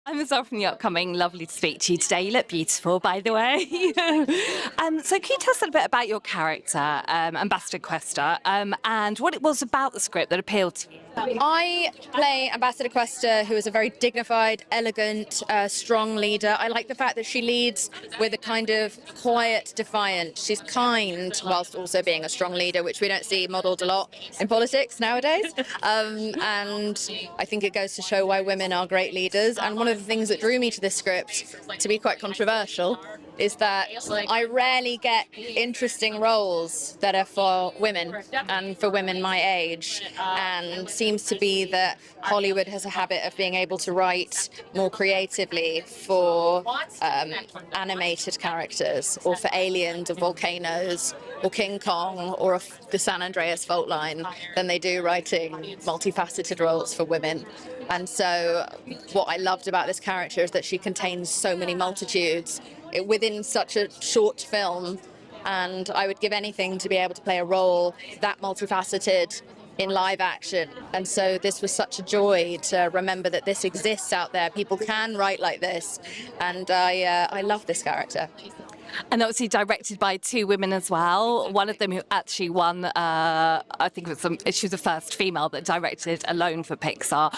I'm Ezelle from the upcoming. Lovely to speak to you today. You look beautiful, by the way. So can you tell us a little bit about your character, Ambassador Questa, and what it was about the script that appealed to you? I play Ambassador Questa, who is a very dignified, elegant, strong leader. I like the fact that she leads with a kind of quiet defiance. She's kind whilst also being a strong leader, which we don't see modelled a lot in politics nowadays. And I think it goes to show why women are great leaders. And one of the things that drew me to this script, to be quite controversial, is that I rarely get interesting roles that are for women and for women my age. And seems to be that Hollywood has a habit of being able to write more creatively for animated characters, or for aliens or volcanoes or King Kong or the San Andreas fault line, than they do writing multifaceted roles for women. And so what I loved about this character is that she contains so many multitudes within such a short film, and I would give anything to be able to play a role that multifaceted in live action. And so this was such a joy to remember that this exists out there. People can write like this, and I love this character. And obviously directed by two women as well. One of them who actually won, I think she was the first female that directed alone for Pixar.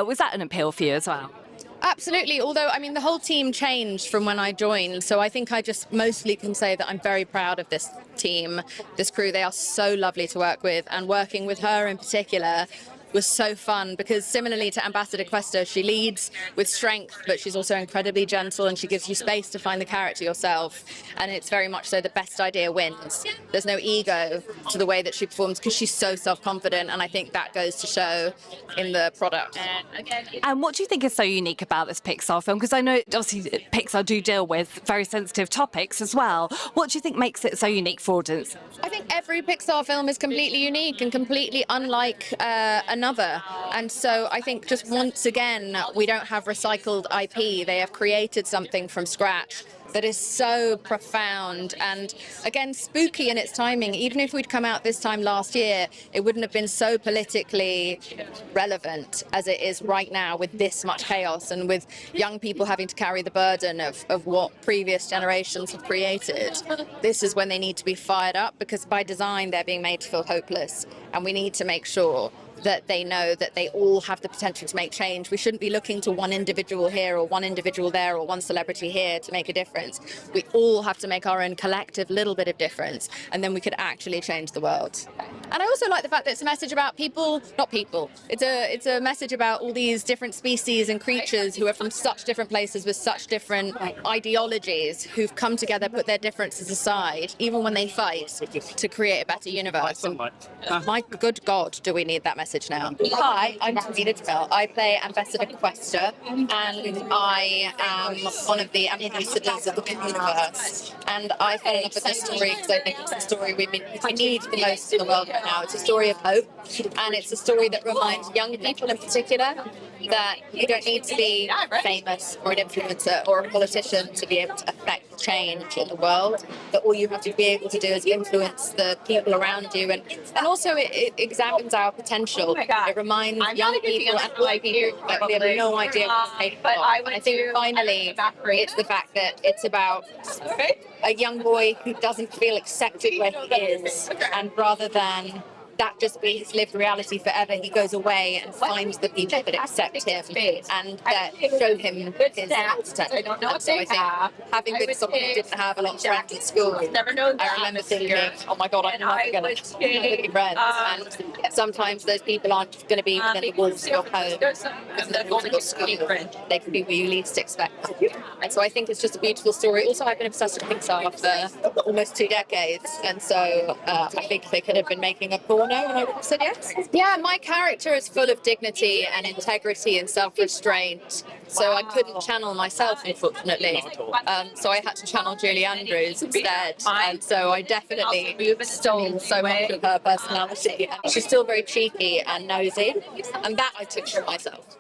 Was that an appeal for you as well? Absolutely, although, I mean, the whole team changed from when I joined, so I think I just mostly can say that I'm very proud of this team, this crew. They are so lovely to work with, and working with her in particular was so fun, because similarly to Ambassador Questa, she leads with strength, but she's also incredibly gentle, and she gives you space to find the character yourself. And it's very much so the best idea wins. There's no ego to the way that she performs, because she's so self-confident, and I think that goes to show in the product. And what do you think is so unique about this Pixar film? Because I know obviously Pixar do deal with very sensitive topics as well. What do you think makes it so unique for audiences? I think every Pixar film is completely unique and completely unlike another. And so I think just once again, we don't have recycled IP. They have created something from scratch that is so profound and, again, spooky in its timing. Even if we'd come out this time last year, it wouldn't have been so politically relevant as it is right now, with this much chaos and with young people having to carry the burden of what previous generations have created. This is when they need to be fired up, because by design they're being made to feel hopeless, and we need to make sure that they know that they all have the potential to make change. We shouldn't be looking to one individual here or one individual there or one celebrity here to make a difference. We all have to make our own collective little bit of difference, and then we could actually change the world. And I also like the fact that it's a message about not people. It's a message about all these different species and creatures who are from such different places with such different ideologies, who've come together, put their differences aside, even when they fight, to create a better universe. And my good God, do we need that message now. Hi, I'm Jameela Jamil. I play Ambassador Questa, and I am one of the ambassadors of the universe. And I fell in love with this story because I think it's the story we need the most in the world right now. It's a story of hope, and it's a story that reminds young people in particular that you don't need to be famous or an influencer or a politician to be able to affect change in the world, that all you have to be able to do is influence the people around you, and also it examines our potential. It reminds young people and old people that we have no idea what we're capable of. And I think finally it's the fact that it's about a young boy who doesn't feel accepted where he is, and rather than that just be his lived reality forever, he goes away and finds the people that accept him and that show him his potential. And so I think having been someone who didn't have a lot of friends at school, I remember thinking, oh my God, I'm never going to be friends. And sometimes those people aren't going to be within the walls of your home, within the walls of your school. They can be where you least expect. And so I think it's just a beautiful story. Also, I've been obsessed with Pixar for almost 2 decades, and so I think they could have been making a porno, and I would have said yes. Yeah, my character is full of dignity and integrity and self-restraint, so I couldn't channel myself, unfortunately. So I had to channel Julie Andrews instead, and so I definitely stole so much of her personality. And she's still very cheeky and nosy, and that I took from myself.